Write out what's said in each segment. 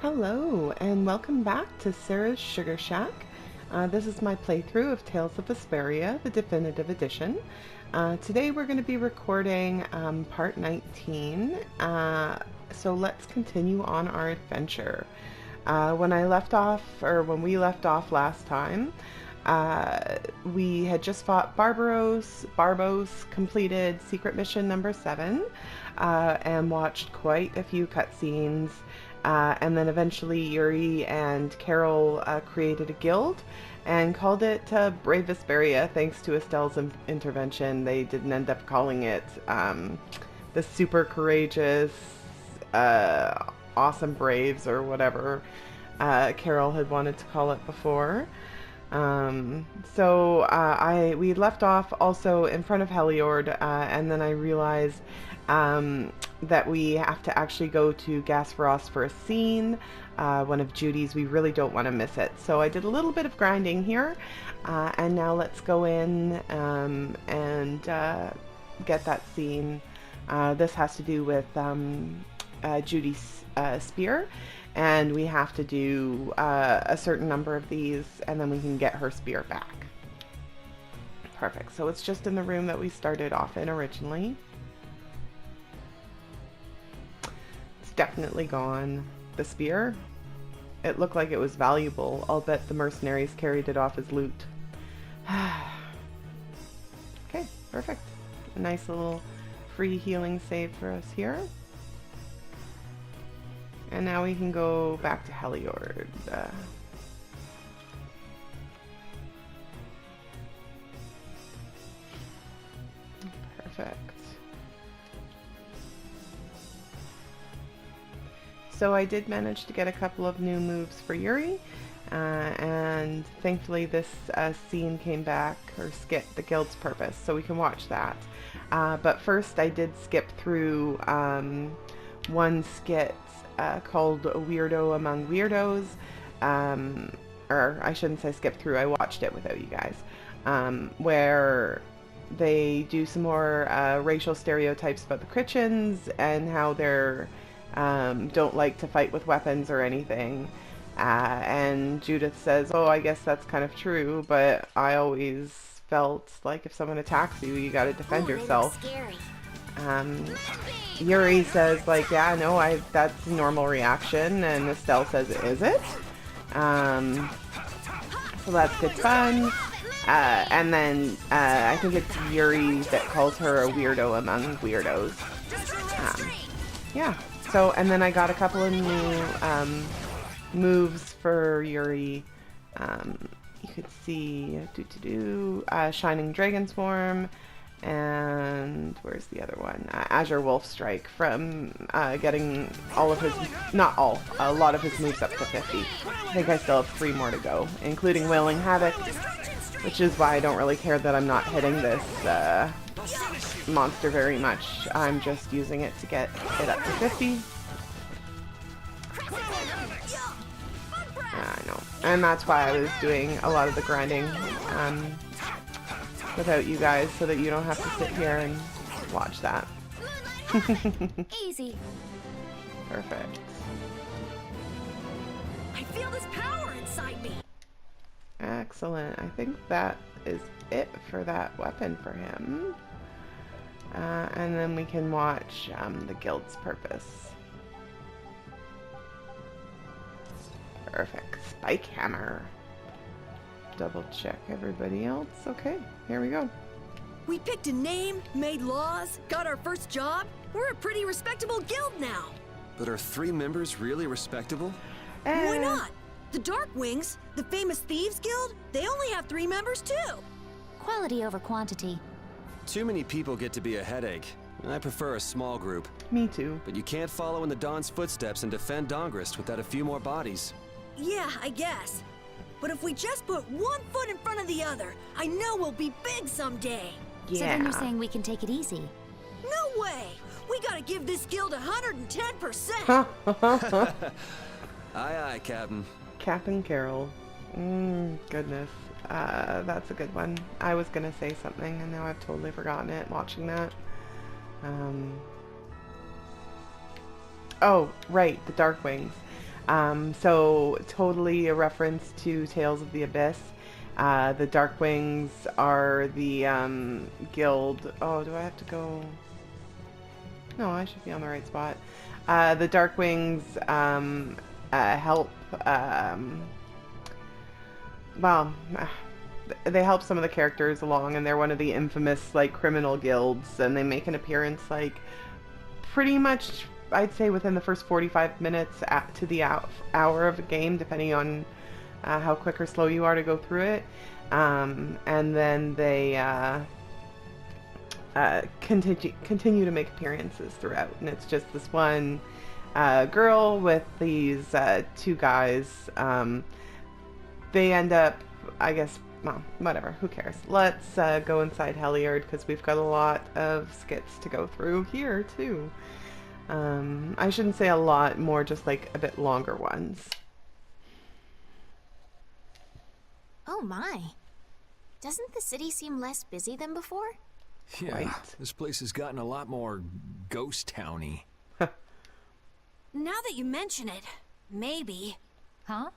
Hello, and welcome back to Sarah's Sugar Shack. This is my playthrough of Tales of Vesperia, the definitive edition. Today we're going to be recording part 19, so let's continue on our adventure. When we left off last time, we had just fought Barbos, completed secret mission number 7, and watched quite a few cutscenes. And then eventually Yuri and Carol created a guild and called it Brave Vesperia. Thanks to Estelle's intervention, they didn't end up calling it the Super Courageous Awesome Braves or whatever Carol had wanted to call it before. We left off also in front of Heliord, and then I realized that we have to actually go to Ghasfarost for a scene, one of Judy's. We really don't want to miss it. So I did a little bit of grinding here, and now let's go in and get that scene. This has to do with Judy's spear, and we have to do a certain number of these, and then we can get her spear back. Perfect. So it's just in the room that we started off in originally. Definitely gone. The spear, it looked like it was valuable. I'll bet the mercenaries carried it off as loot. Okay, perfect. A nice little free healing save for us here. And now we can go back to Heliord. Perfect. So I did manage to get a couple of new moves for Yuri, and thankfully this scene came back, or skipped the guild's purpose, so we can watch that. But first I did skip through one skit called A Weirdo Among Weirdos, or I shouldn't say skip through, I watched it without you guys, where they do some more racial stereotypes about the Critchens and how they're don't like to fight with weapons or anything, and Judith says, oh, I guess that's kind of true, but I always felt like if someone attacks you, you gotta defend yourself. Yuri says, like, yeah, no, that's a normal reaction, and Estelle says, is it? So that's good fun. And then I think it's Yuri that calls her a weirdo among weirdos. Yeah. So, and then I got a couple of new moves for Yuri. You could see Shining Dragon Swarm, and where's the other one? Azure Wolf Strike, from getting all of his, not all, a lot of his moves up to 50. I think I still have 3 more to go, including Wailing Havoc, which is why I don't really care that I'm not hitting this monster very much. I'm just using it to get it up to 50. I know. And that's why I was doing a lot of the grinding without you guys, so that you don't have to sit here and watch that. Easy. Perfect. I feel this power inside me. Excellent. I think that is it for that weapon for him. And then we can watch the guild's purpose. Perfect. Spike hammer. Double check everybody else. Okay, here we go. We picked a name, made laws, got our first job. We're a pretty respectable guild now. But are 3 members really respectable? Why not? The Dark Wings, the famous thieves guild, they only have 3 members too. Quality over quantity. Too many people get to be a headache. I prefer a small group. Me too. But you can't follow in the Dawn's footsteps and defend Dongrist without a few more bodies. Yeah, I guess. But if we just put one foot in front of the other, I know we'll be big someday. Yeah. So then you're saying we can take it easy? No way! We gotta give this guild 110%! Aye, aye, Captain. Captain Carol. Goodness. That's a good one. I was gonna say something and now I've totally forgotten it watching that. Oh, right, the Dark Wings. So totally a reference to Tales of the Abyss. The Darkwings are the guild. Oh, do I have to go? No, I should be on the right spot. The Darkwings help. Well, they help some of the characters along, and they're one of the infamous like criminal guilds, and they make an appearance like pretty much, I'd say, within the first 45 minutes to the hour of a game, depending on how quick or slow you are to go through it. And then they continue to make appearances throughout, and it's just this one girl with these two guys. They end up, I guess, well, whatever, who cares. Let's go inside Heliord, because we've got a lot of skits to go through here, too. I shouldn't say a lot, more just like a bit longer ones. Oh my. Doesn't the city seem less busy than before? Yeah, Right. this place has gotten a lot more ghost towny. Now that you mention it, maybe. Huh?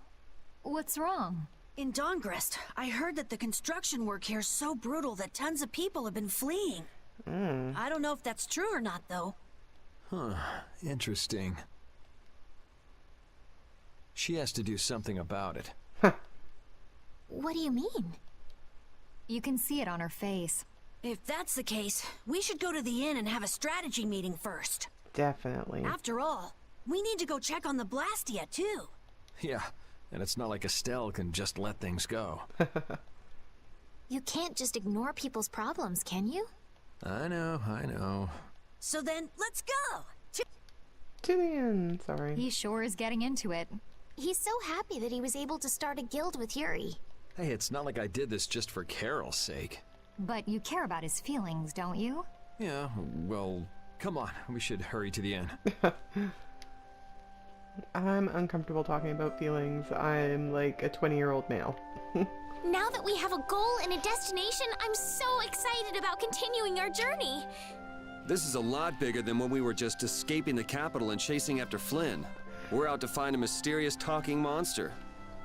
What's wrong? In Dongrest, I heard that the construction work here is so brutal that tons of people have been fleeing. I don't know if that's true or not, though. Huh, interesting. She has to do something about it. What do you mean? You can see it on her face. If that's the case, we should go to the inn and have a strategy meeting first. Definitely. After all, we need to go check on the Blastia, too. Yeah, and it's not like Estelle can just let things go. You can't just ignore people's problems, can you? I know. So then, let's go! To the end, sorry. He sure is getting into it. He's so happy that he was able to start a guild with Yuri. Hey, it's not like I did this just for Carol's sake. But you care about his feelings, don't you? Yeah, well, come on, we should hurry to the inn. I'm uncomfortable talking about feelings. I'm like a 20-year-old male. Now that we have a goal and a destination, I'm so excited about continuing our journey. This is a lot bigger than when we were just escaping the capital and chasing after Flynn. We're out to find a mysterious talking monster.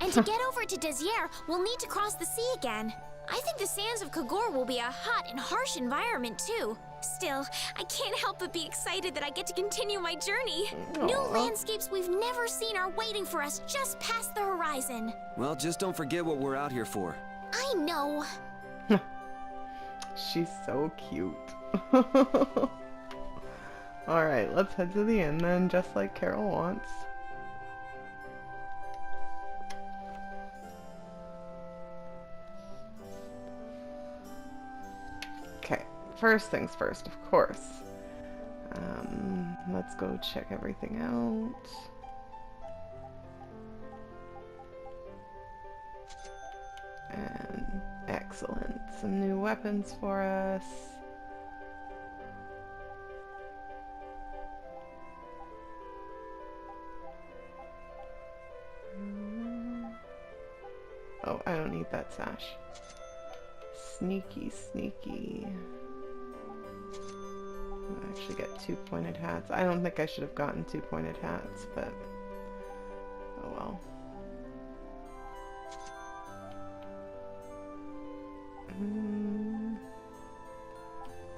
And to get over to Desier, we'll need to cross the sea again. I think the sands of Kogor will be a hot and harsh environment, too. Still, I can't help but be excited that I get to continue my journey. Aww. New landscapes we've never seen are waiting for us just past the horizon. Well, just don't forget what we're out here for. I know. She's so cute. Alright, let's head to the inn then, just like Carol wants. Okay, first things first, of course. Let's go check everything out. And excellent. Some new weapons for us. Oh, I don't need that sash. Sneaky, sneaky. I actually get 2 pointed hats. I don't think I should have gotten 2 pointed hats, but oh well.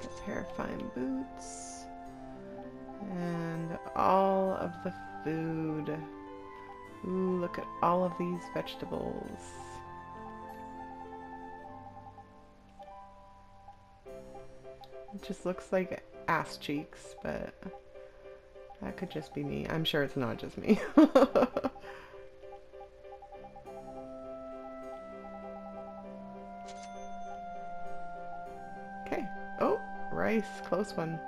A pair of fine boots. And all of the food. Ooh, look at all of these vegetables. It just looks like ass cheeks, but that could just be me. I'm sure it's not just me. Okay. Oh, rice. Close one.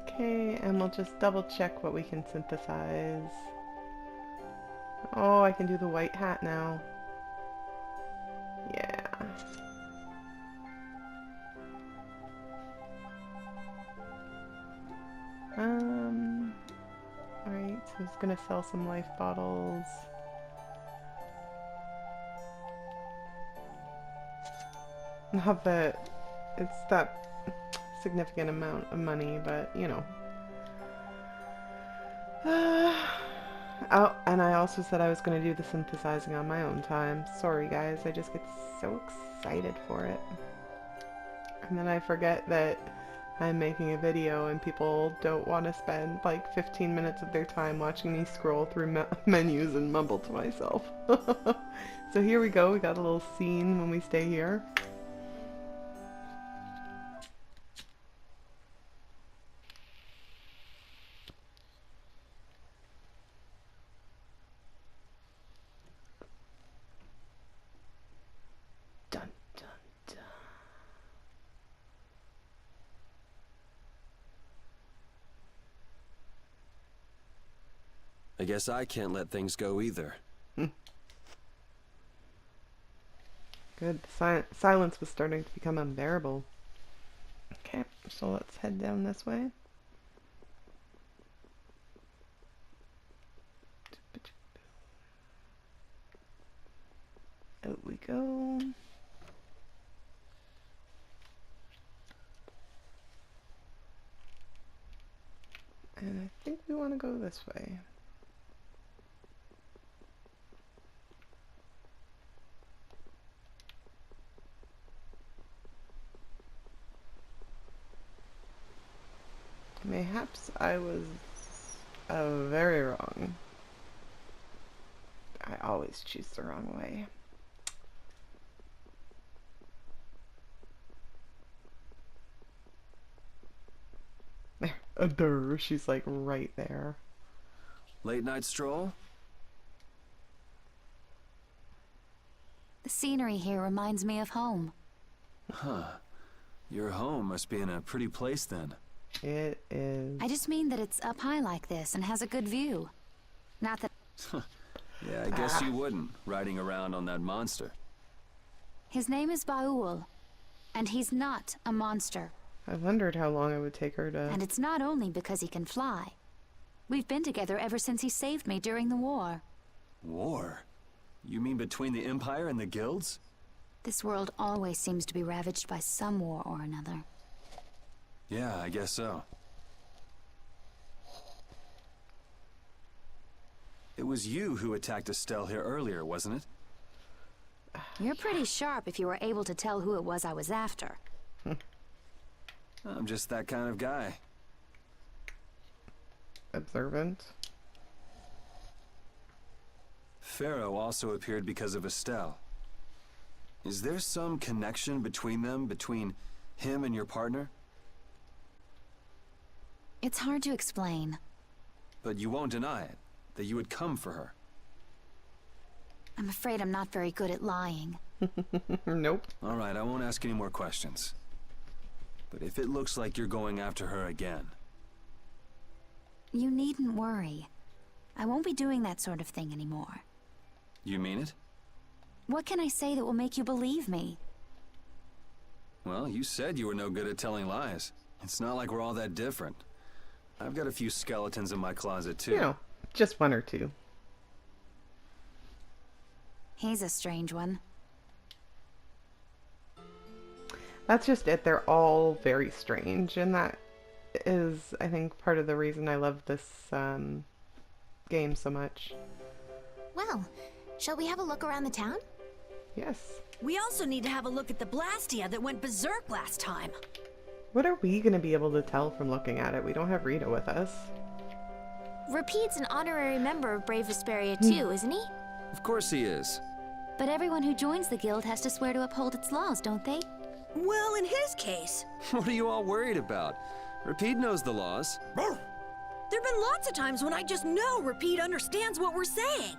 Okay, and we'll just double check what we can synthesize. Oh, I can do the white hat now. Yeah. Alright, so he's gonna sell some life bottles. Not that it's that significant amount of money, but you know. Oh, and I also said I was going to do the synthesizing on my own time. Sorry, guys. I just get so excited for it. And then I forget that I'm making a video and people don't want to spend like 15 minutes of their time watching me scroll through menus and mumble to myself. So here we go. We got a little scene when we stay here. I guess I can't let things go either. Good. Silence was starting to become unbearable. Okay, so let's head down this way. Out we go. And I think we want to go this way. Mayhaps I was very wrong. I always choose the wrong way. There, adore, she's like right there. Late night stroll? The scenery here reminds me of home. Huh. Your home must be in a pretty place then. It is. I just mean that it's up high like this and has a good view. Not that... Yeah, I guess you wouldn't, riding around on that monster. His name is Baul, and he's not a monster. I wondered how long it would take her to... And it's not only because he can fly. We've been together ever since he saved me during the war. War? You mean between the Empire and the guilds? This world always seems to be ravaged by some war or another. Yeah, I guess so. It was you who attacked Estelle here earlier, wasn't it? You're pretty sharp if you were able to tell who it was I was after. I'm just that kind of guy. Observant. Pharaoh also appeared because of Estelle. Is there some connection between them, between him and your partner? It's hard to explain. But you won't deny it, that you would come for her. I'm afraid I'm not very good at lying. Nope. All right, I won't ask any more questions. But if it looks like you're going after her again... You needn't worry. I won't be doing that sort of thing anymore. You mean it? What can I say that will make you believe me? Well, you said you were no good at telling lies. It's not like we're all that different. I've got a few skeletons in my closet, too. You know, just one or two. He's a strange one. That's just it. They're all very strange, and that is, I think, part of the reason I love this game so much. Well, shall we have a look around the town? Yes. We also need to have a look at the Blastia that went berserk last time. What are we going to be able to tell from looking at it? We don't have Rita with us. Rapide's an honorary member of Brave Vesperia too, isn't he? Of course he is. But everyone who joins the guild has to swear to uphold its laws, don't they? Well, in his case... What are you all worried about? Rapide knows the laws. There've been lots of times when I just know Rapide understands what we're saying.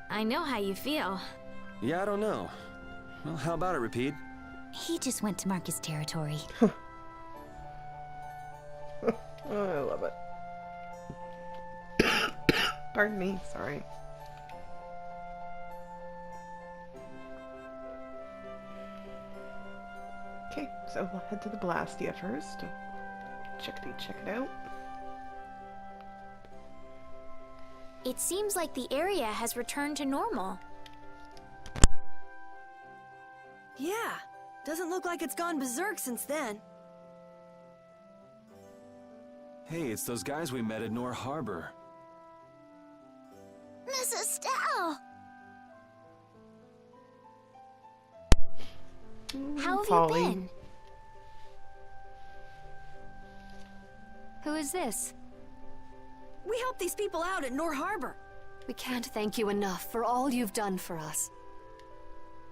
I know how you feel. Yeah, I don't know. Well, how about it, Rapide? He just went to mark his territory. Oh, I love it. Pardon me, sorry. Okay, so we'll head to the Blastia first. Check it out. It seems like the area has returned to normal. Yeah, doesn't look like it's gone berserk since then. Hey, it's those guys we met at Nor Harbor. Estelle! How have Polly. you been? Who is this? We helped these people out at Nor Harbor. We can't thank you enough for all you've done for us.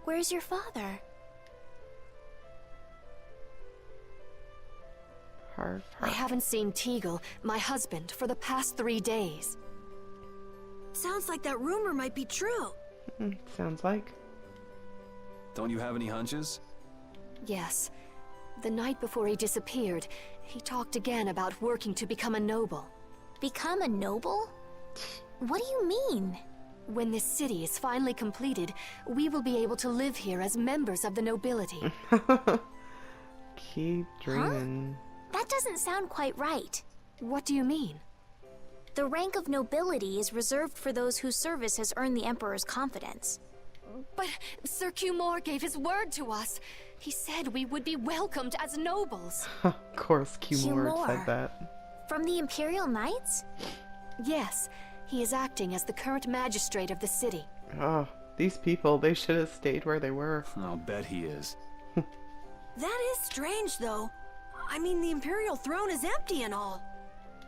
Where's your father? I haven't seen Teagle, my husband, for the past 3 days. Sounds like that rumor might be true. Sounds like. Don't you have any hunches? Yes. The night before he disappeared, he talked again about working to become a noble. Become a noble? What do you mean? When this city is finally completed, we will be able to live here as members of the nobility. Keep dreaming. That doesn't sound quite right. What do you mean? The rank of nobility is reserved for those whose service has earned the Emperor's confidence. But Sir Cumore gave his word to us. He said we would be welcomed as nobles. Of course, Cumore Cumore? said that. From the Imperial Knights? Yes, he is acting as the current magistrate of the city. Oh, these people, they should have stayed where they were. I'll bet he is. That is strange, though. I mean, the Imperial throne is empty and all.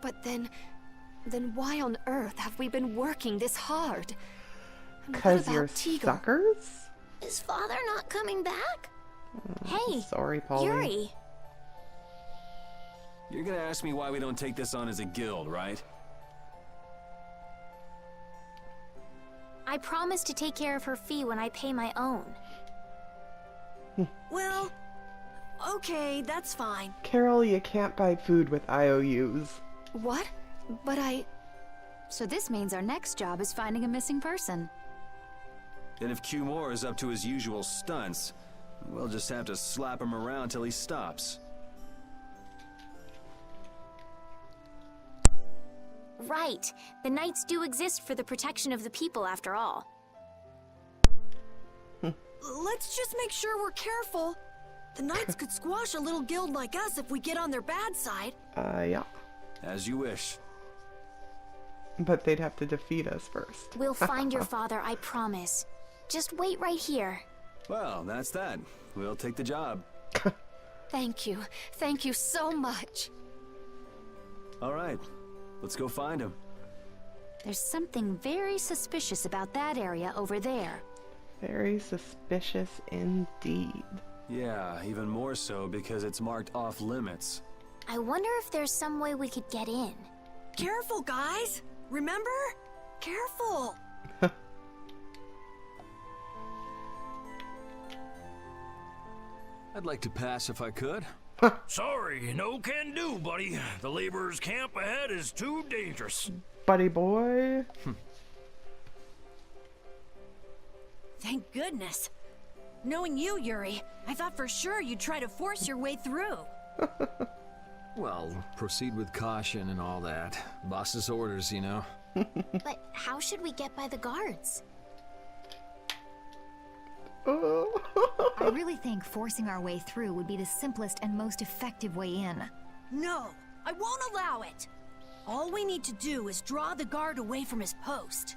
But then why on earth have we been working this hard? And what Because about you're Teagle? suckers? Is father not coming back? Hey, Sorry, Polly. Yuri. You're gonna ask me why we don't take this on as a guild, right? I promise to take care of her fee when I pay my own. Well, okay, that's fine. Carol, you can't buy food with IOUs. What? But So this means our next job is finding a missing person. And if Cumore is up to his usual stunts, we'll just have to slap him around till he stops. Right. The Knights do exist for the protection of the people, after all. Let's just make sure we're careful. The Knights could squash a little guild like us if we get on their bad side. Yeah. As you wish. But they'd have to defeat us first. We'll find your father, I promise. Just wait right here. Well, that's that. We'll take the job. thank you. Thank you so much. All right. Let's go find him. There's something very suspicious about that area over there. Very suspicious indeed. Yeah, even more so because it's marked off limits. I wonder if there's some way we could get in. Careful, guys! Remember? Careful! I'd like to pass if I could. Sorry, no can do, buddy. The laborers' camp ahead is too dangerous. Buddy boy. Thank goodness. Knowing you, Yuri, I thought for sure you'd try to force your way through. Well, proceed with caution and all that. Boss's orders, you know. But how should we get by the guards? I really think forcing our way through would be the simplest and most effective way in. No, I won't allow it. All we need to do is draw the guard away from his post.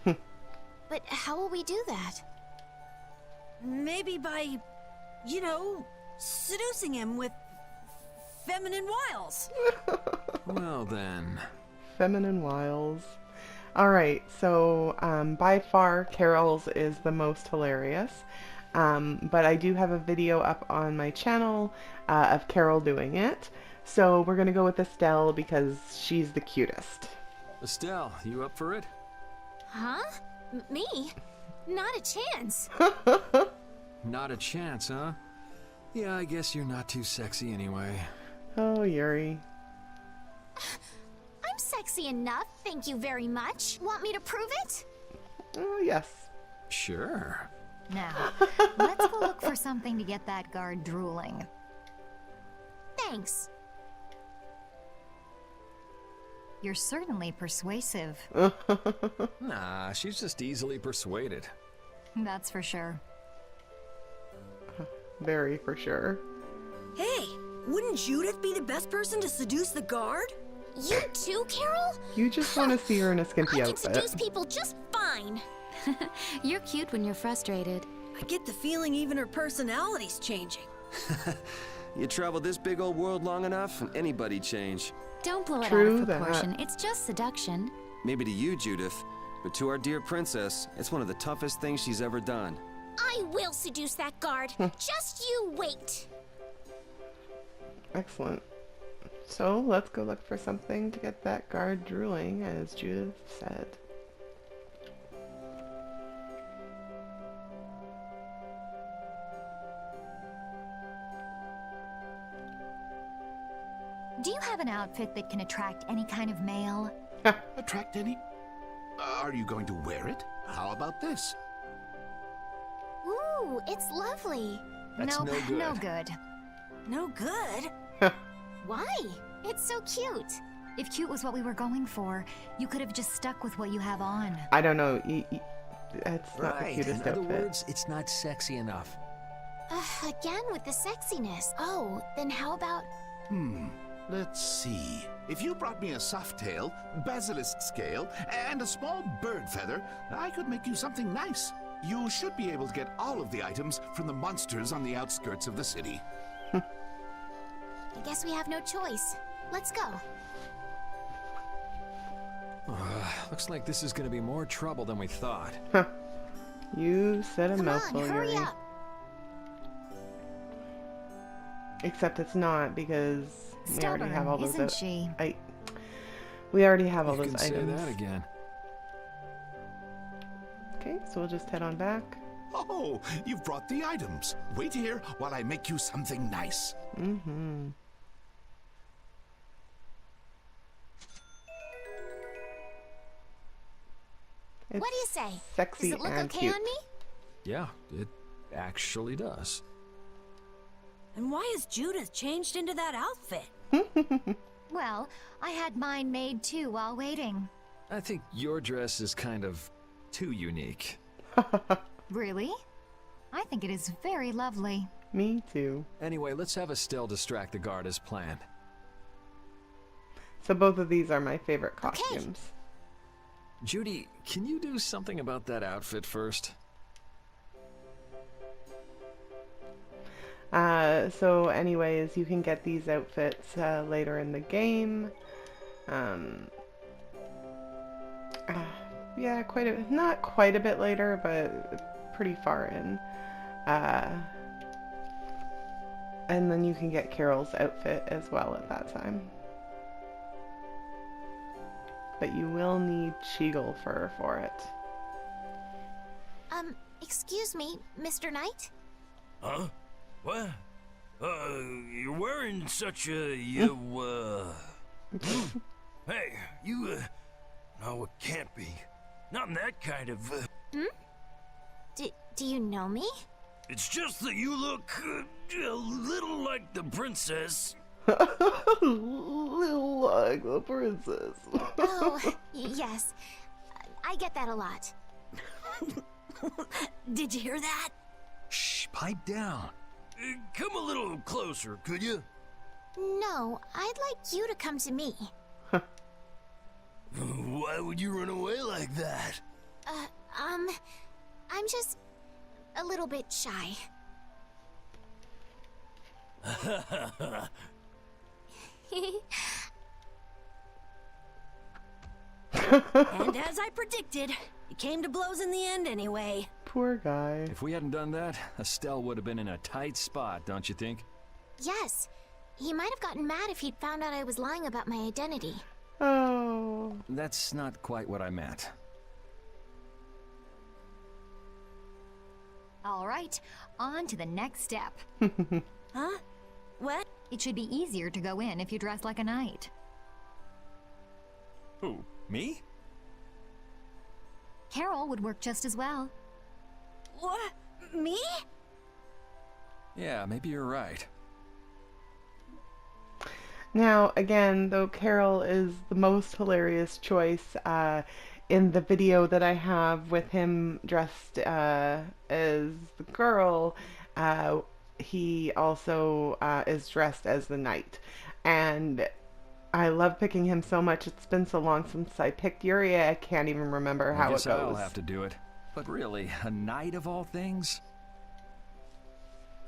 But how will we do that? Maybe by, you know, seducing him with feminine wiles. Well then. Feminine wiles. Alright, so by far Carol's is the most hilarious. But I do have a video up on my channel of Carol doing it. So we're going to go with Estelle because she's the cutest. Estelle, you up for it? Huh? Me? Not a chance. Not a chance, huh? Yeah, I guess you're not too sexy anyway. Oh, Yuri. I'm sexy enough, thank you very much. Want me to prove it? Oh, yes. Sure. Now, let's go look for something to get that guard drooling. Thanks. You're certainly persuasive. Nah, she's just easily persuaded. That's for sure. Very for sure. Hey, wouldn't Judith be the best person to seduce the guard? You too, Carol? You just want to see her in a skimpy I can outfit. seduce people just fine. You're cute when you're frustrated. I get the feeling even her personality's changing. You travel this big old world long enough, and anybody change. Don't blow it True out of that. proportion. It's just seduction. Maybe to you, Judith, but to our dear princess, it's one of the toughest things she's ever done. I will seduce that guard. Just you wait. Excellent. So let's go look for something to get that guard drooling, as Judith said. Do you have an outfit that can attract any kind of male? Attract any? Are you going to wear it? How about this? Ooh, it's lovely. That's Nope, no good. no good. No good? Why? It's so cute. If cute was what we were going for, you could have just stuck with what you have on. I don't know. It's not the Right. cutest In other outfit. words, it's not sexy enough. Again with the sexiness. Oh, then how about... Let's see. If you brought me a soft tail, basilisk scale, and a small bird feather, I could make you something nice. You should be able to get all of the items from the monsters on the outskirts of the city. I guess we have no choice. Let's go. Looks like this is going to be more trouble than we thought. You said a Come mouthful, on, hurry Yuri. up. Except it's not, because we already have all Stubborn, those. isn't she? We already have all You those can say items. that again. Okay, so we'll just head on back. Oh, you've brought the items. Wait here while I make you something nice. Mm-hmm. It's What do you say? sexy Does it look and okay cute. on me? Yeah, it actually does. And why has Judith changed into that outfit? Well, I had mine made too while waiting. I think your dress is kind of too unique. Really? I think it is very lovely. Me too. Anyway, let's have Estelle distract the guard as planned. So both of these are my favorite costumes. Judy, can you do something about that outfit first? So anyways, you can get these outfits later in the game. Yeah, not quite a bit later, but pretty far in. And then you can get Carol's outfit as well at that time. But you will need Cheagle fur for it. Excuse me, Mr. Knight? Huh? What? You're wearing such a, Hey, you, no, it can't be. Not in that kind of, Do you know me? It's just that you look, a little like the princess. Little like the princess. Oh, yes. I get that a lot. Did you hear that? Shh, pipe down. Come a little closer, could you? No, I'd like you to come to me. Why would you run away like that? I'm just a little bit shy. And as I predicted, it came to blows in the end anyway. Poor guy. If we hadn't done that, Estelle would have been in a tight spot, don't you think? Yes, he might have gotten mad if he'd found out I was lying about my identity. Oh. That's not quite what I meant. All right, on to the next step. Huh? What? It should be easier to go in if you dress like a knight. Who? Me? Carol would work just as well. What? Me? Yeah, maybe you're right. Now, again, though Carol is the most hilarious choice, in the video that I have with him dressed as the girl, he also is dressed as the knight. And I love picking him so much. It's been so long since I picked Yuri, I can't even remember how it goes. I'll have to do it. But really, a knight of all things?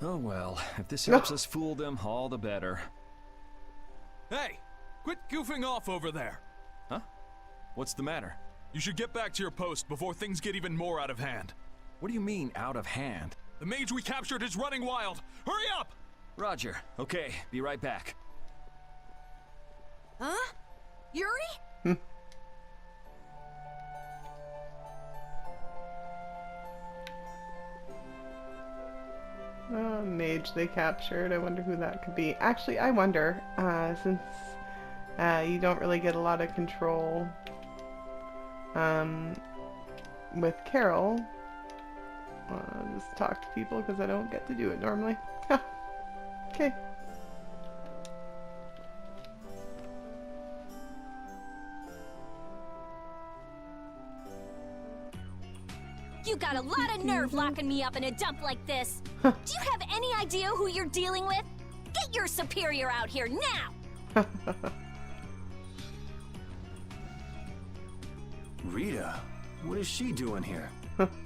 Oh well, if this helps us fool them, all the better. Hey! Quit goofing off over there! Huh? What's the matter? You should get back to your post before things get even more out of hand. What do you mean, out of hand? The mage we captured is running wild! Hurry up! Roger. Okay, be right back. Huh? Yuri? Oh, mage they captured. I wonder who that could be. Actually, I wonder, since you don't really get a lot of control with Carol, I'll just talk to people because I don't get to do it normally. Okay. You got a lot of nerve locking me up in a dump like this. Do you have any idea who you're dealing with? Get your superior out here now! Rita, what is she doing here?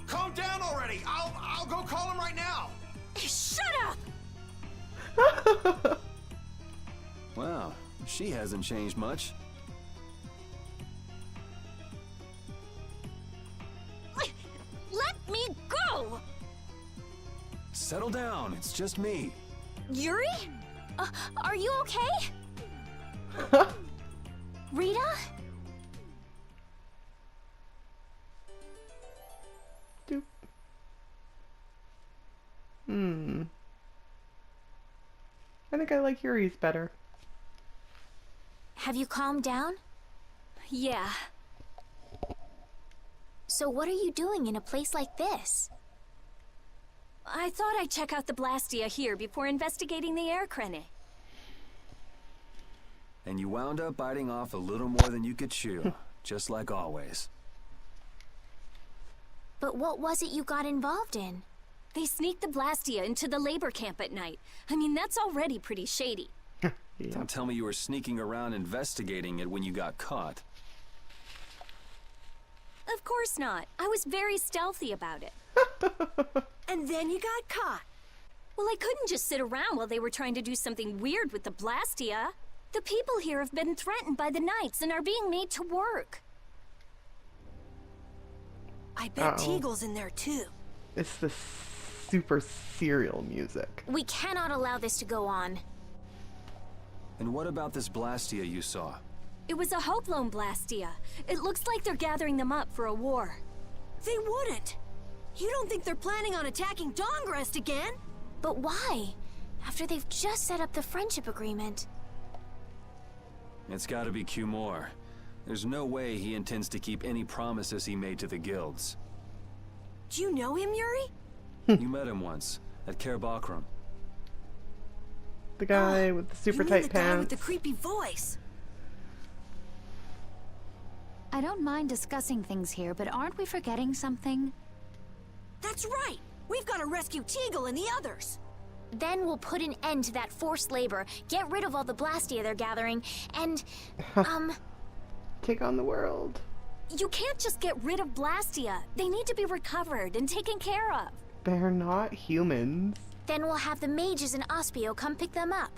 Calm down already! I'll go call him right now! Shut up! Wow, she hasn't changed much. Let me go! Settle down, it's just me. Yuri? Are you okay? Rita? Doop. I think I like Yuri's better. Have you calmed down? Yeah. So what are you doing in a place like this? I thought I'd check out the Blastia here before investigating the air crane. And you wound up biting off a little more than you could chew, just like always. But what was it you got involved in? They sneaked the Blastia into the labor camp at night. I mean, that's already pretty shady. Yeah. Don't tell me you were sneaking around investigating it when you got caught. Of course not. I was very stealthy about it. And then you got caught. Well, I couldn't just sit around while they were trying to do something weird with the Blastia. The people here have been threatened by the Knights and are being made to work. I bet Teagle's in there too. It's the super serial music. We cannot allow this to go on. And what about this Blastia you saw? It was a Hoplone Blastia. It looks like they're gathering them up for a war. They wouldn't. You don't think they're planning on attacking Dongrest again? But why? After they've just set up the friendship agreement. It's gotta be Cumore. There's no way he intends to keep any promises he made to the guilds. Do you know him, Yuri? You met him once, at Kerbakram. The guy with the super tight the guy pants. with the creepy voice. I don't mind discussing things here, but aren't we forgetting something? That's right! We've got to rescue Teagle and the others! Then we'll put an end to that forced labor, get rid of all the Blastia they're gathering, and, Take on the world. You can't just get rid of Blastia. They need to be recovered and taken care of. They're not humans. Then we'll have the mages and Ospio come pick them up.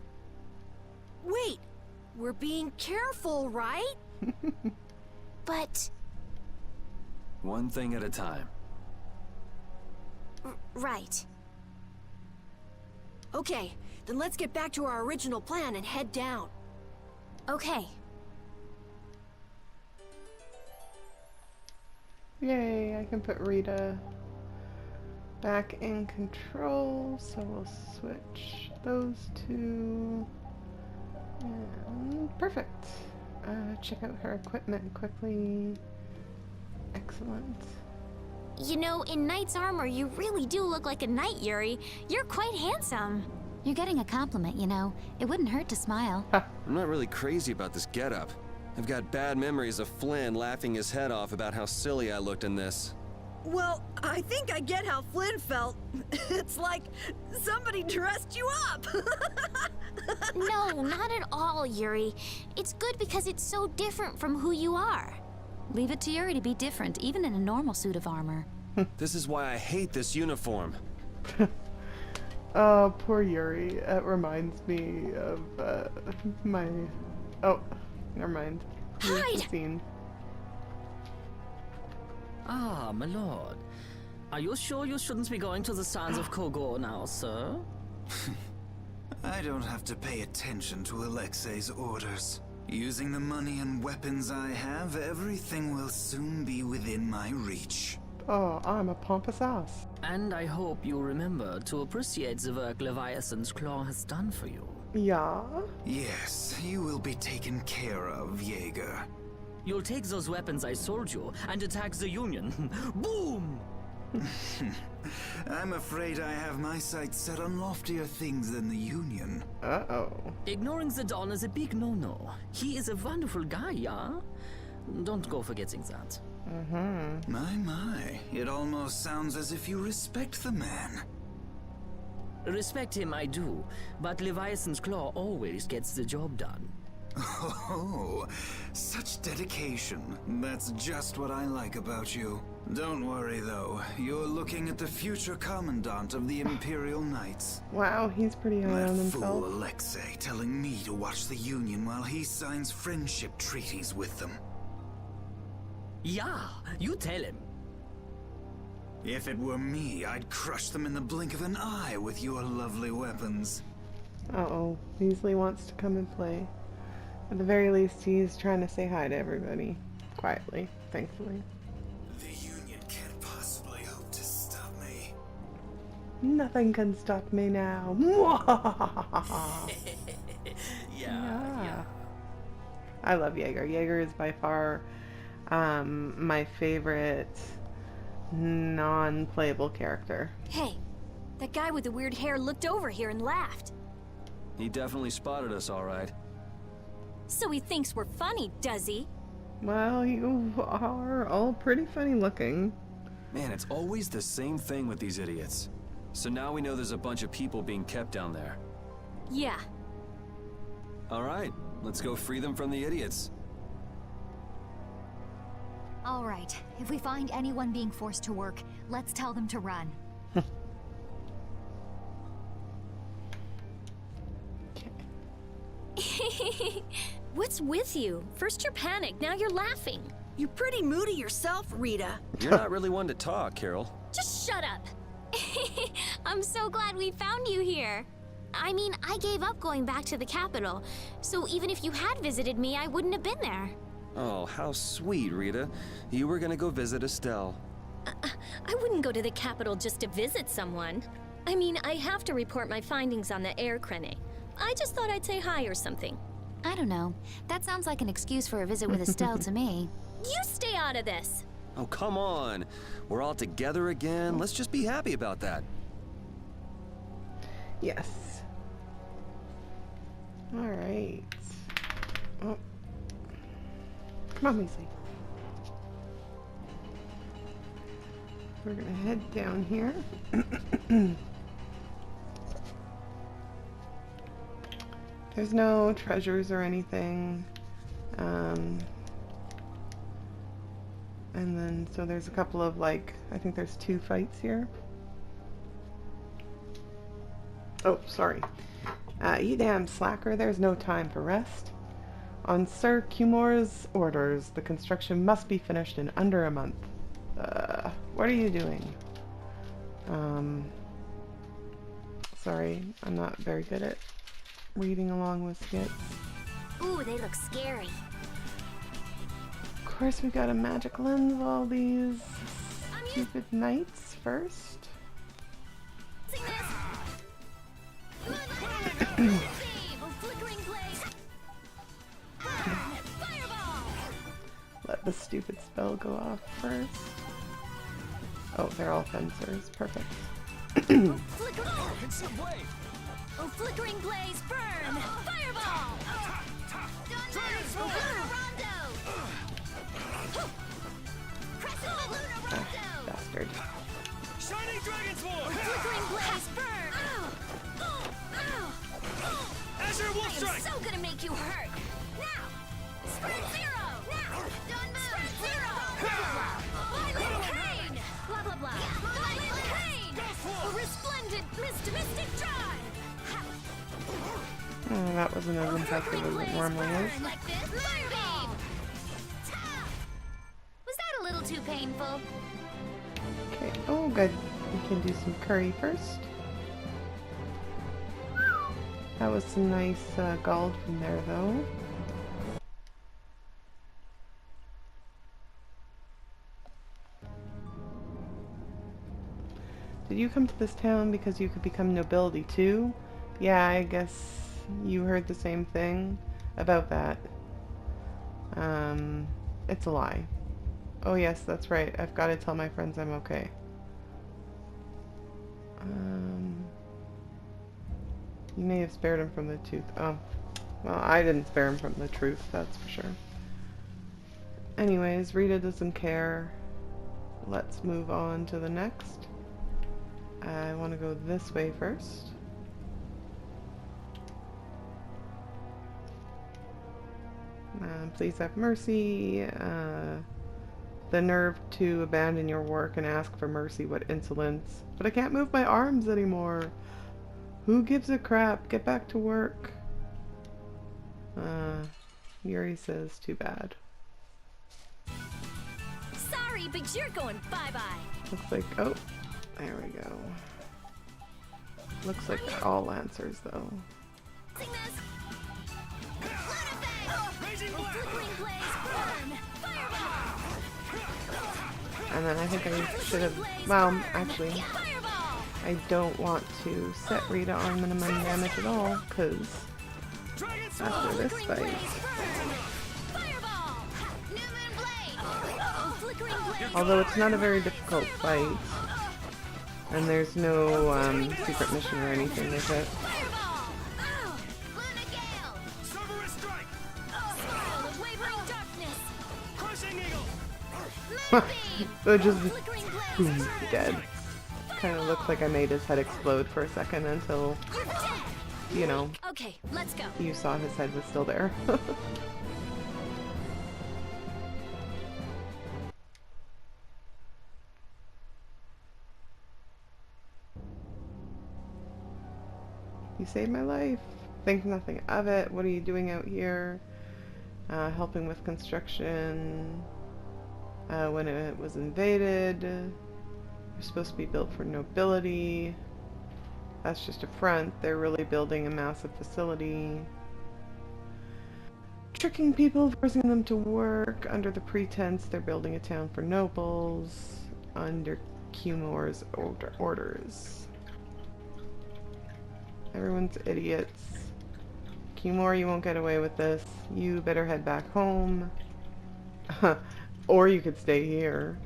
Wait! We're being careful, right? But... One thing at a time. Right. Okay, then let's get back to our original plan and head down. Okay. Yay, I can put Rita back in control, so we'll switch those two. And perfect. Check out her equipment quickly. Excellent. You know, in knight's armor, you really do look like a knight, Yuri. You're quite handsome. You're getting a compliment, you know. It wouldn't hurt to smile. I'm not really crazy about this getup. I've got bad memories of Flynn laughing his head off about how silly I looked in this. Well, I think I get how Flynn felt. It's like somebody dressed you up. No, not at all, Yuri. It's good because it's so different from who you are. Leave it to Yuri to be different, even in a normal suit of armor. This is why I hate this uniform. Oh, poor Yuri. It reminds me of my... Oh, never mind. Here's the scene. Ah, my lord. Are you sure you shouldn't be going to the sands of Kogor now, sir? I don't have to pay attention to Alexei's orders. Using the money and weapons I have, everything will soon be within my reach. Oh, I'm a pompous ass. And I hope you remember to appreciate the work Leviathan's Claw has done for you. Yeah? Yes, you will be taken care of, Yeager. You'll take those weapons I sold you and attack the Union. Boom! I'm afraid I have my sights set on loftier things than the Union. Uh-oh. Ignoring the Don is a big no-no. He is a wonderful guy, yeah? Don't go forgetting that. Mm-hmm. My. It almost sounds as if you respect the man. Respect him, I do, but Leviathan's Claw always gets the job done. Oh, such dedication. That's just what I like about you. Don't worry, though. You're looking at the future commandant of the Imperial Knights. Wow, he's pretty high on That fool himself. Alexei telling me to watch the Union while he signs friendship treaties with them. Yeah, you tell him. If it were me, I'd crush them in the blink of an eye with your lovely weapons. Uh-oh. Beasley wants to come and play. At the very least, he's trying to say hi to everybody. Quietly, thankfully. The Union can't possibly hope to stop me. Nothing can stop me now. Yeah. I love Yeager. Yeager is by far my favorite non-playable character. Hey, that guy with the weird hair looked over here and laughed. He definitely spotted us, all right. So he thinks we're funny, does he? Well, you are all pretty funny looking. Man, it's always the same thing with these idiots. So now we know there's a bunch of people being kept down there. Yeah. All right, let's go free them from the idiots. All right, if we find anyone being forced to work, let's tell them to run. What's with you? First you're panicked, now you're laughing. You're pretty moody yourself, Rita. You're not really one to talk, Carol. Just shut up. I'm so glad we found you here. I mean, I gave up going back to the capital, so even if you had visited me, I wouldn't have been there. Oh, how sweet, Rita. You were gonna go visit Estelle. I wouldn't go to the capital just to visit someone. I mean, I have to report my findings on the air crane. I just thought I'd say hi or something. I don't know. That sounds like an excuse for a visit with Estelle to me. You stay out of this. Oh, come on. We're all together again. Let's just be happy about that. Yes. All right. Oh. Come on, Weasley. We're gonna head down here. There's no treasures or anything. And then, so there's a couple of, like, I think there's 2 fights here. Oh, sorry. You damn slacker, there's no time for rest. On Sir Cumore's orders, the construction must be finished in under a month. What are you doing? Sorry, I'm not very good at reading along with skits. Ooh, they look scary. Of course, we got a magic lens of all these stupid knights first. Let the stupid spell go off first. Oh, they're all fencers. Perfect. Oh, flickering blaze, burn! Fireball! Bastard. you hurt. Now! Sprint zero! Now! Don't move! Sprint zero! Blah, blah, blah. Violent pain! Blah, blah, blah. Violent pain! A resplendent mystic drive! Oh, that wasn't as impressive as it normally is. Like this. Fireball! Was that a little too painful? Okay, oh good. We can do some curry first. That was some nice gold from there though. Did you come to this town because you could become nobility too? Yeah, I guess you heard the same thing about that. It's a lie. Oh yes, that's right. I've got to tell my friends I'm okay. You may have spared him from the tooth. Oh. Well, I didn't spare him from the truth, that's for sure. Anyways, Rita doesn't care. Let's move on to the next. I want to go this way first. Please have mercy. The nerve to abandon your work and ask for mercy. What insolence. But I can't move my arms anymore. Who gives a crap? Get back to work. Yuri says too bad. Sorry, but you're going bye-bye. Looks like, oh, there we go. Looks like they're all lancers though. And then I think I should have, well, actually, I don't want to set Rita on minimum damage at all, because after this fight, although it's not a very difficult fight, and there's no secret mission or anything with it. So just boom, dead. Kind of looks like I made his head explode for a second until, you know, okay, let's go. You saw his head was still there. You saved my life. Think nothing of it. What are you doing out here? Helping with construction. When it was invaded. You're supposed to be built for nobility. That's just a front. They're really building a massive facility. Tricking people, forcing them to work under the pretense they're building a town for nobles. Under Cumore's orders. Everyone's idiots. Cumore, you won't get away with this. You better head back home. Or you could stay here.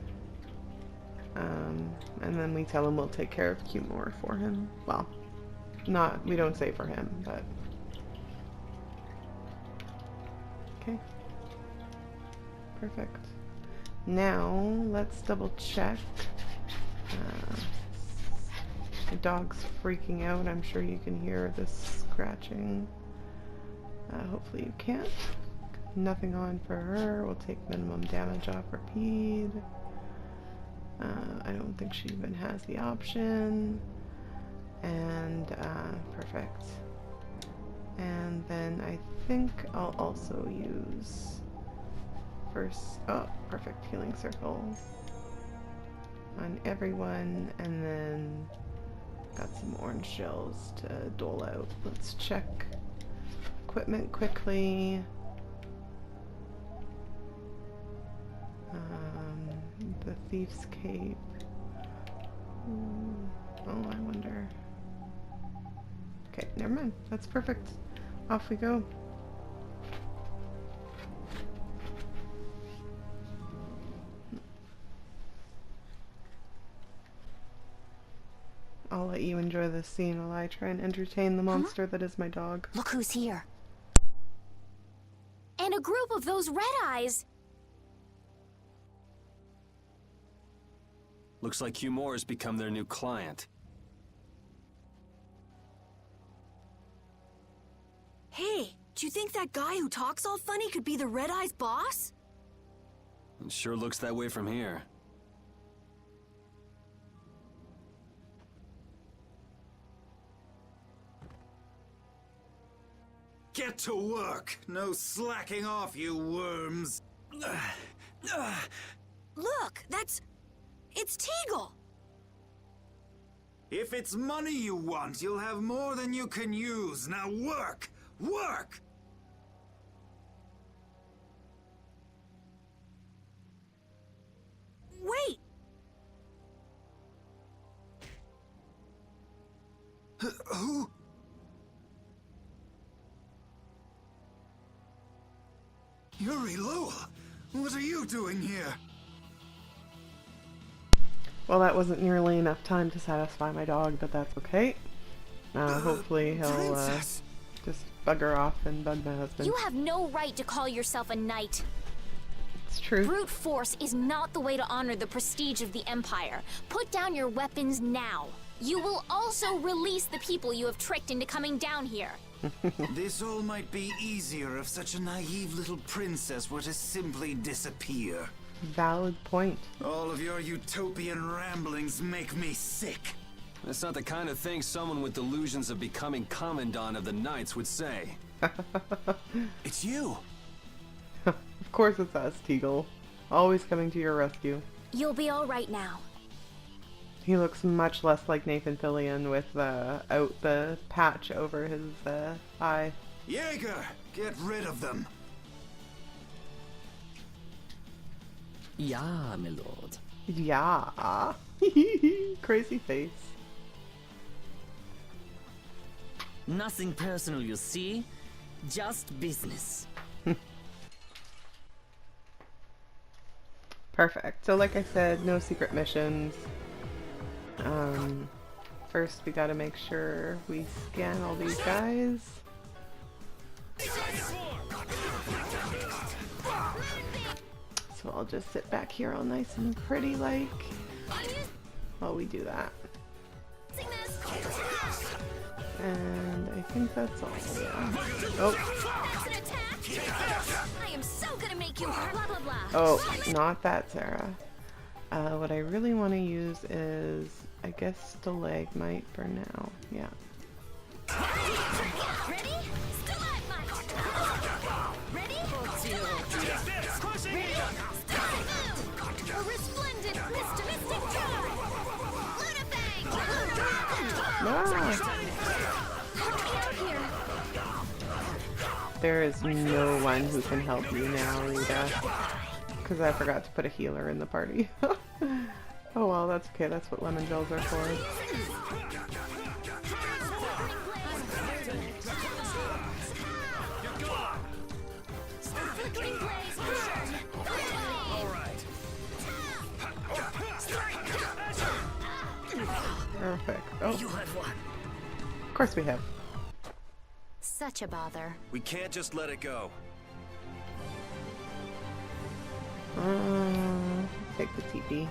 And then we tell him we'll take care of Cumore for him. Well, we don't say for him, but... Okay. Perfect. Now, let's double check. The dog's freaking out. I'm sure you can hear this scratching. Hopefully you can't. Nothing on for her. We'll take minimum damage off her ped. I don't think she even has the option. And perfect. And then I think I'll also use first, oh, perfect, healing circle on everyone, and then got some orange shells to dole out. Let's check equipment quickly. The Thief's Cape. Oh, I wonder. Okay, never mind. That's perfect. Off we go. I'll let you enjoy this scene while I try and entertain the monster that is my dog. Look who's here. And a group of those red eyes. Looks like Cumore's become their new client. Hey, do you think that that guy who talks all funny could be the Red Eye's boss? It sure looks that way from here. Get to work! No slacking off, you worms! Look, it's Teagle! If it's money you want, you'll have more than you can use. Now work! Work! Wait! Who? Yuri Lowell, what are you doing here? Well, that wasn't nearly enough time to satisfy my dog, but that's okay. Hopefully he'll just bugger off and bug my husband. You have no right to call yourself a knight. It's true. Brute force is not the way to honor the prestige of the Empire. Put down your weapons now. You will also release the people you have tricked into coming down here. This all might be easier if such a naive little princess were to simply disappear. Valid point. All of your utopian ramblings make me sick. That's not the kind of thing someone with delusions of becoming Commandant of the Knights would say. It's you! Of course it's us, Teagle. Always coming to your rescue. You'll be all right now. He looks much less like Nathan Fillion with out the patch over his eye. Yeager, get rid of them. Yeah, my lord. Yeah. Crazy face. Nothing personal, you see? Just business. Perfect. So like I said, no secret missions. First we gotta make sure we scan all these guys. So I'll just sit back here all nice and pretty like while we do that. And I think that's all. Yeah. Oh. I am so gonna make you blah blah blah. Oh, not that, Sarah. What I really want to use is, I guess, stalagmite for now. Yeah. Ready? Stalagmite. Ready? Ready? A resplendent mystic turn. There is no one who can help you now, Rita. Because I forgot to put a healer in the party. Oh well, that's okay. That's what lemon gels are for. Perfect. Oh. Of course we have. Such a bother. We can't just let it go. Take the TP.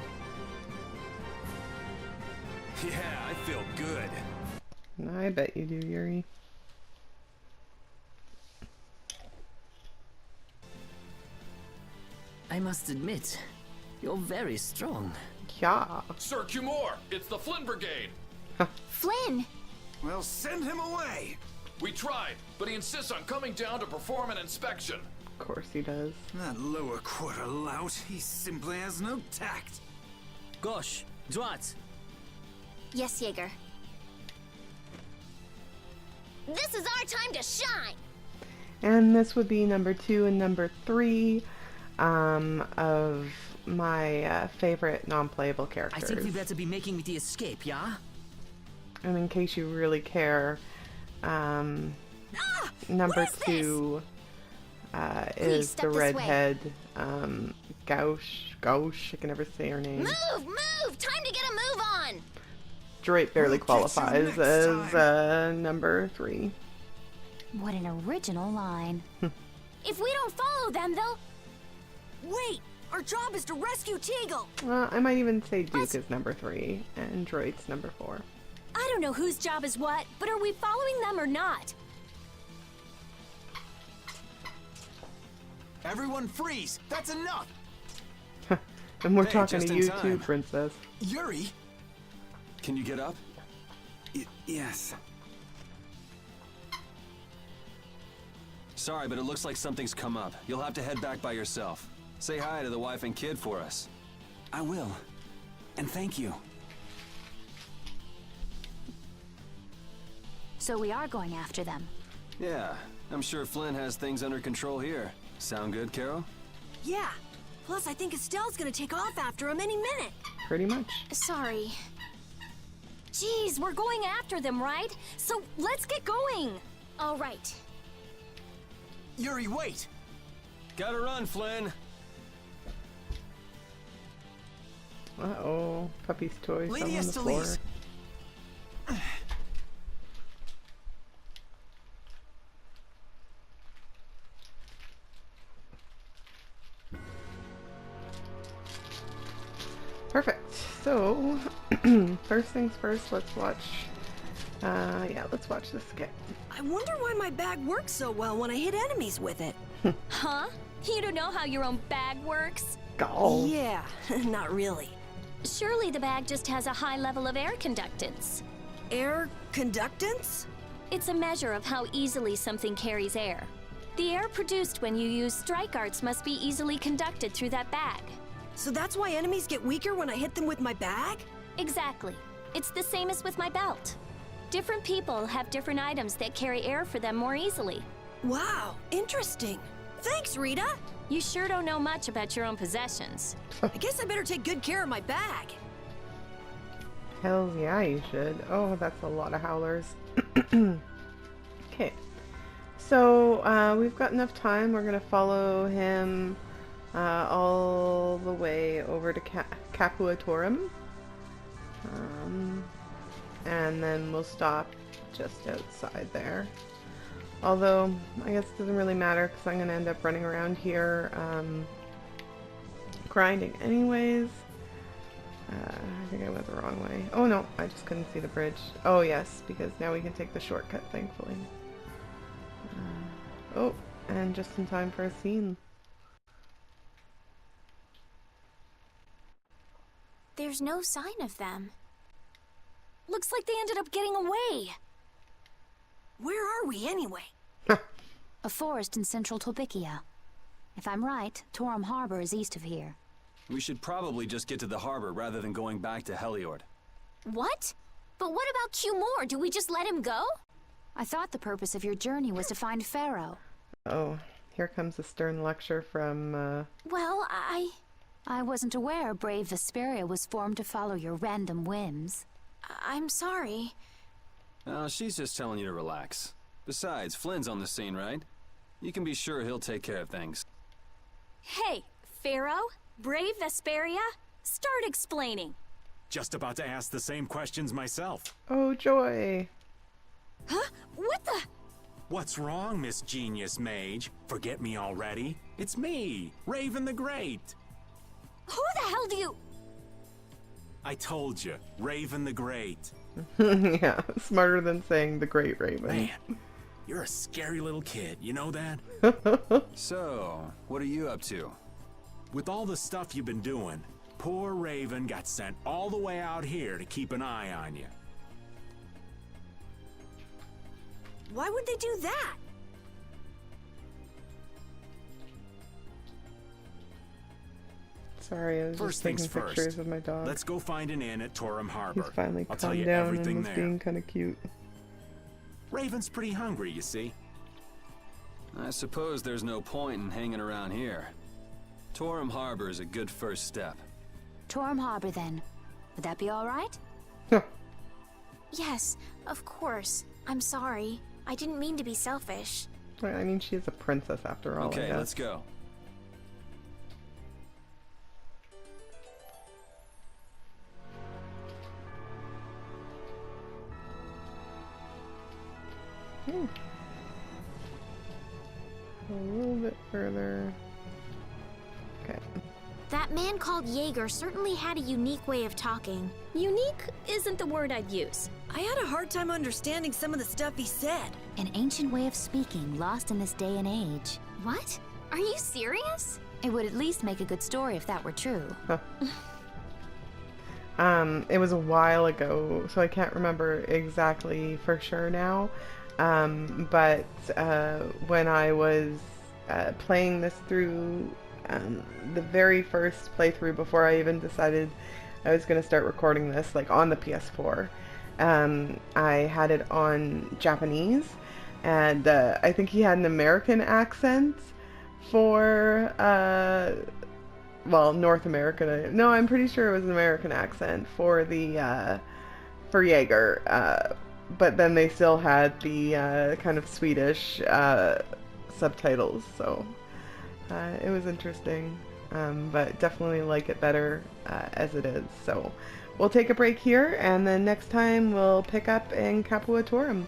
Yeah, I feel good. I bet you do, Yuri. I must admit, you're very strong. Yeah. Sir Cumore, it's the Flynn Brigade. Flynn! Well, send him away! We tried, but he insists on coming down to perform an inspection. Of course he does. That lower quarter lout, he simply has no tact. Gosh, Drat. Yes, Yeager. This is our time to shine! And this would be number 2 and number 3 of my favorite non-playable characters. I think we better be making the escape, yeah? And in case you really care, number 2 is the redhead Gauche, I can never say her name. Move! Time to get a move on! Droit barely qualifies as number 3. What an original line. If we don't follow them, they'll... Wait! Our job is to rescue Teagle! I might even say Duke is number 3, and Droit's number 4. I don't know whose job is what, but are we following them or not? Everyone freeze! That's enough! And we're Hey, talking just to in you time. too, Princess. Yuri! Can you get up? Yes. Sorry, but it looks like something's come up. You'll have to head back by yourself. Say hi to the wife and kid for us. I will. And thank you. So we are going after them. Yeah, I'm sure Flynn has things under control here. Sound good, Carol? Yeah. Plus, I think Estelle's gonna take off after him any minute. Pretty much. Sorry. Jeez, we're going after them, right? So let's get going. All right. Yuri, wait! Gotta run, Flynn! Uh-oh. Puppy's toy fell Lady on the floor. Estelle. Perfect. So, first things first, let's watch. Let's watch this skit. I wonder why my bag works so well when I hit enemies with it. Huh? You don't know how your own bag works? Go. Yeah, not really. Surely the bag just has a high level of air conductance. Air conductance? It's a measure of how easily something carries air. The air produced when you use strike arts must be easily conducted through that bag. So that's why enemies get weaker when I hit them with my bag? Exactly. It's the same as with my belt. Different people have different items that carry air for them more easily. Wow, interesting. Thanks, Rita. You sure don't know much about your own possessions. I guess I better take good care of my bag. Hells yeah, you should. Oh, that's a lot of howlers. Okay. So, we've got enough time. We're going to follow him all the way over to Capua Torim. And then we'll stop just outside there. Although, I guess it doesn't really matter because I'm going to end up running around here grinding anyways. I think I went the wrong way. Oh no, I just couldn't see the bridge. Oh yes, because now we can take the shortcut, thankfully. Oh, and just in time for a scene. There's no sign of them. Looks like they ended up getting away. Where are we anyway? A forest in central Tolbikia. If I'm right, Torim Harbor is east of here. We should probably just get to the harbor rather than going back to Heliord. What? But what about Cumore? Do we just let him go? I thought the purpose of your journey was to find Pharaoh. Oh, here comes a stern lecture from, Well, I wasn't aware brave Vesperia was formed to follow your random whims. I'm sorry. Oh, she's just telling you to relax. Besides, Flynn's on the scene, right? You can be sure he'll take care of things. Hey, Pharaoh? Brave Vesperia? Start explaining. Just about to ask the same questions myself. Oh, joy. Huh? What the? What's wrong, Miss Genius Mage? Forget me already? It's me, Raven the Great. Who the hell do you... I told you, Raven the Great. Yeah, smarter than saying the Great Raven. Man, you're a scary little kid, you know that? So, what are you up to? With all the stuff you've been doing, poor Raven got sent all the way out here to keep an eye on you. Why would they do that? Sorry, I was First just taking things pictures first, of my dog. let's go find an inn at Torim Harbor. He's finally I'll tell calmed you down everything and was there. being kind of cute. Raven's pretty hungry, you see. I suppose there's no point in hanging around here. Torim Harbor is a good first step. Torim Harbor, then. Would that be all right? Yes, of course. I'm sorry. I didn't mean to be selfish. Well, I mean, she's a princess after all. Okay, let's go. A little bit further. Okay. That man called Yeager certainly had a unique way of talking. Unique isn't the word I'd use. I had a hard time understanding some of the stuff he said. An ancient way of speaking lost in this day and age. What? Are you serious? It would at least make a good story if that were true. Huh. It was a while ago, so I can't remember exactly for sure now. But when I was playing this through, the very first playthrough before I even decided I was going to start recording this, like on the PS4, I had it on Japanese, and I think he had an American accent for, well, North American. No, I'm pretty sure it was an American accent for the, for Yeager, but then they still had the kind of Swedish subtitles, so it was interesting, but definitely like it better as it is. So we'll take a break here, and then next time we'll pick up in Capua Torim.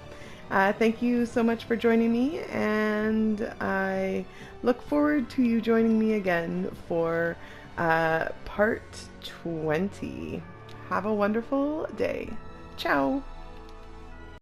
Thank you so much for joining me, and I look forward to you joining me again for part 20. Have a wonderful day. Ciao!